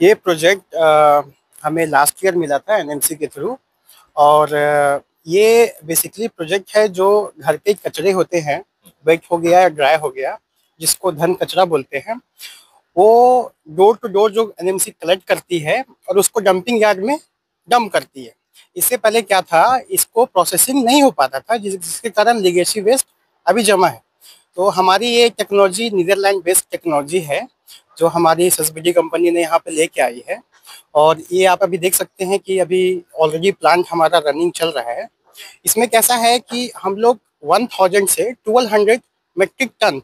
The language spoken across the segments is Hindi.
ये प्रोजेक्ट हमें लास्ट ईयर मिला था एनएमसी के थ्रू। और ये बेसिकली प्रोजेक्ट है जो घर के कचरे होते हैं, वेट हो गया या ड्राई हो गया, जिसको घन कचरा बोलते हैं, वो डोर टू डोर जो एनएमसी कलेक्ट करती है और उसको डंपिंग यार्ड में डंप करती है। इससे पहले क्या था, इसको प्रोसेसिंग नहीं हो पाता था, जिसके कारण लीगेसी वेस्ट अभी जमा है। तो हमारी ये टेक्नोलॉजी नीदरलैंड बेस्ड टेक्नोलॉजी है, जो हमारी सस्बिडी कंपनी ने यहाँ पे लेके आई है। और ये आप अभी देख सकते हैं कि अभी ऑलरेडी प्लांट हमारा रनिंग चल रहा है। इसमें कैसा है कि हम लोग 1000 से 1200 मेट्रिक टन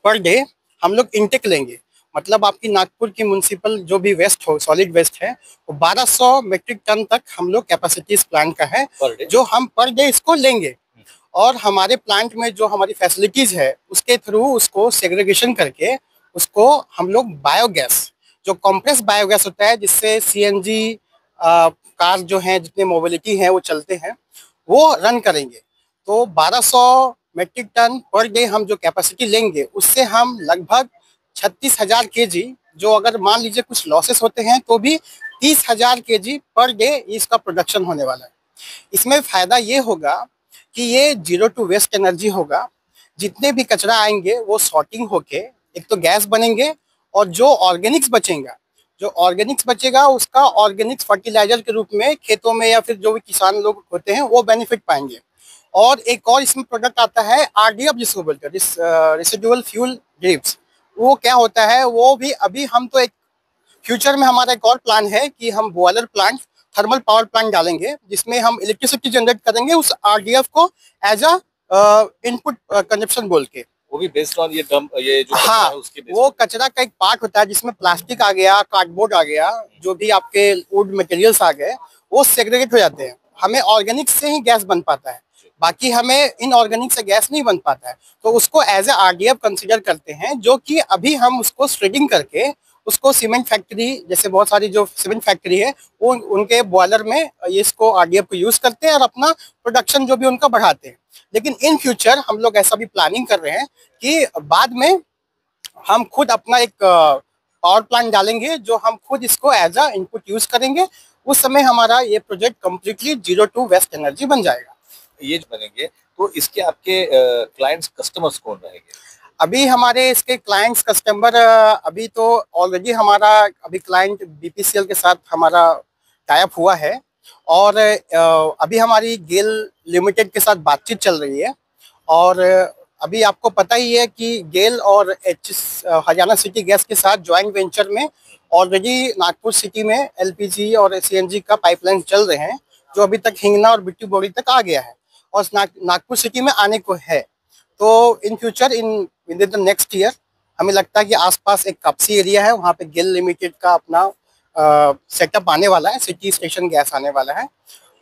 पर डे हम लोग इंटेक लेंगे। मतलब आपकी नागपुर की म्यूनसिपल जो भी वेस्ट हो, सॉलिड वेस्ट है, वो 1200 मेट्रिक टन तक हम लोग कैपेसिटी इस प्लांट का है, जो हम पर डे इसको लेंगे। और हमारे प्लांट में जो हमारी फैसिलिटीज है उसके थ्रू उसको सेग्रीगेशन करके उसको हम लोग बायोगैस, जो कॉम्प्रेस बायोगैस होता है, जिससे सीएनजी कार जो हैं, जितने मोबिलिटी हैं वो चलते हैं, वो रन करेंगे। तो 1200 मेट्रिक टन पर डे हम जो कैपेसिटी लेंगे, उससे हम लगभग 36,000 केजी, जो अगर मान लीजिए कुछ लॉसेस होते हैं तो भी 30,000 केजी पर डे इसका प्रोडक्शन होने वाला है। इसमें फायदा ये होगा कि ये जीरो टू वेस्ट एनर्जी होगा। जितने भी कचरा आएंगे वो सॉर्टिंग होके एक तो गैस बनेंगे, और जो ऑर्गेनिक्स बचेगा उसका ऑर्गेनिक्स फर्टिलाइजर के रूप में खेतों में या फिर जो भी किसान लोग होते हैं वो बेनिफिट पाएंगे। और एक और इसमें प्रोडक्ट आता है आरडीएफ, जिसको बोलते हैं रेसिडुअल फ्यूल ड्रिप्स। वो क्या होता है, वो भी अभी हम तो एक फ्यूचर में हमारा एक और प्लान है कि हम boiler plant, thermal power plant डालेंगे, जिसमें हम इलेक्ट्रिसिटी जनरेट करेंगे उस आरडीएफ को एज अ इनपुट कंजप्शन बोल के। वो भी बेस्ड ऑन ये जो हाँ, है उसके वो कचरा का एक पार्ट होता है जिसमें प्लास्टिक आ गया, कार्डबोर्ड आ गया, जो भी आपके वुड मटेरियल्स आ गए, वो सेग्रीगेट हो जाते हैं। हमें ऑर्गेनिक से ही गैस बन पाता है, बाकी हमें इनऑर्गेनिक से गैस नहीं बन पाता है। तो उसको एज ए आरडीएफ कंसीडर करते हैं, जो कि अभी हम उसको श्रेडिंग करके उसको सीमेंट फैक्ट्री, जैसे बहुत सारी जो सीमेंट फैक्ट्री है, वो उनके बॉयलर में इसको आरडीएफ को यूज करते हैं और अपना प्रोडक्शन जो भी उनका बढ़ाते हैं। लेकिन इन फ्यूचर हम लोग ऐसा भी प्लानिंग कर रहे हैं कि बाद में हम खुद अपना एक पावर प्लांट डालेंगे, जो हम खुद इसको एज अ इनपुट यूज करेंगे। उस समय हमारा ये project completely zero to waste energy बन जाएगा। ये जो बनेंगे तो इसके आपके क्लाइंट्स कस्टमर्स कौन रहेंगे? अभी हमारे इसके क्लाइंट्स कस्टमर, अभी तो ऑलरेडी हमारा अभी क्लाइंट बीपीसीएल के साथ हमारा टाइप हुआ है। और अभी हमारी गेल लिमिटेड के साथ बातचीत चल रही है। और अभी आपको पता ही है कि गेल और हरियाणा सिटी गैस के साथ ज्वाइंट वेंचर में ऑलरेडी नागपुर सिटी में एलपीजी और सीएनजी का पाइपलाइन चल रहे हैं, जो अभी तक हिंगना और बिट्टू बोरी तक आ गया है और नागपुर सिटी में आने को है। तो in future in the next year हमें लगता है कि आसपास एक कापसी एरिया है, वहाँ पे गेल लिमिटेड का अपना सेटअप आने वाला है, सिटी स्टेशन गैस आने वाला है,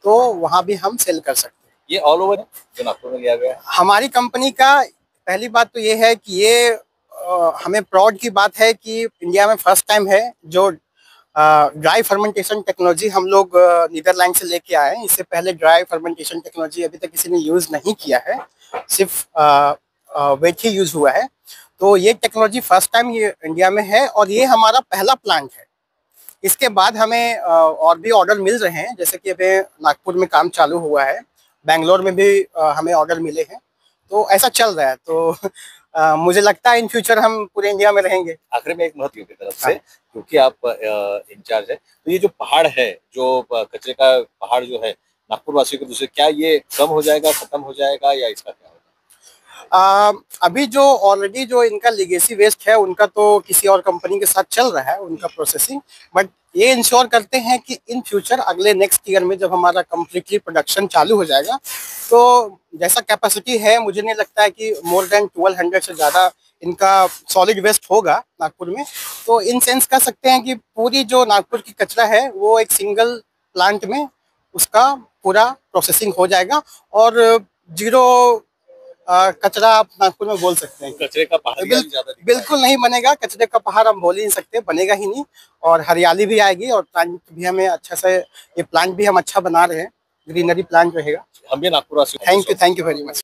तो वहाँ भी हम सेल कर सकते हैं। ये ऑल ओवर जो नागपुर में लिया गया है हमारी कंपनी का। पहली बात तो ये है कि ये हमें प्राउड की बात है कि इंडिया में फर्स्ट टाइम है जो ड्राई फर्मेंटेशन टेक्नोलॉजी हम लोग नीदरलैंड से लेके आए हैं। इससे पहले ड्राई फर्मेंटेशन टेक्नोलॉजी अभी तक किसी ने यूज़ नहीं किया है, सिर्फ वेट ही यूज़ हुआ है। तो ये टेक्नोलॉजी फर्स्ट टाइम ये इंडिया में है और ये हमारा पहला प्लांट है। इसके बाद हमें और भी ऑर्डर मिल रहे हैं, जैसे कि अभी नागपुर में काम चालू हुआ है, बेंगलोर में भी हमें ऑर्डर मिले हैं। तो ऐसा चल रहा है। तो मुझे लगता है इन फ्यूचर हम पूरे इंडिया में रहेंगे। आखिर में एक महत्व की तरफ से, क्योंकि आप इंचार्ज है, तो ये जो पहाड़ है, जो कचरे का पहाड़ जो है नागपुर वासियों के दूसरे, क्या ये कम हो जाएगा, खत्म हो जाएगा, या इसका क्या होगा? अभी जो ऑलरेडी जो इनका लीगेसी वेस्ट है उनका तो किसी और कंपनी के साथ चल रहा है उनका प्रोसेसिंग। बट ये इंश्योर करते हैं कि इन फ्यूचर अगले नेक्स्ट ईयर में जब हमारा कम्प्लीटली प्रोडक्शन चालू हो जाएगा, तो जैसा कैपेसिटी है, मुझे नहीं लगता है कि मोर देन 1200 से ज़्यादा इनका सॉलिड वेस्ट होगा नागपुर में। तो इन सेंस कह सकते हैं कि पूरी जो नागपुर की कचरा है वो एक सिंगल प्लांट में उसका पूरा प्रोसेसिंग हो जाएगा। और जीरो कचरा आप नागपुर में बोल सकते हैं। कचरे का पहाड़ बिल्कुल नहीं बनेगा, कचरे का पहाड़ हम बोल ही नहीं सकते, बनेगा ही नहीं। और हरियाली भी आएगी और प्लांट भी हमें अच्छा से, ये प्लांट भी हम अच्छा बना रहे हैं, ग्रीनरी प्लांट रहेगा। हम भी नागपुर वासी। Thank you very much.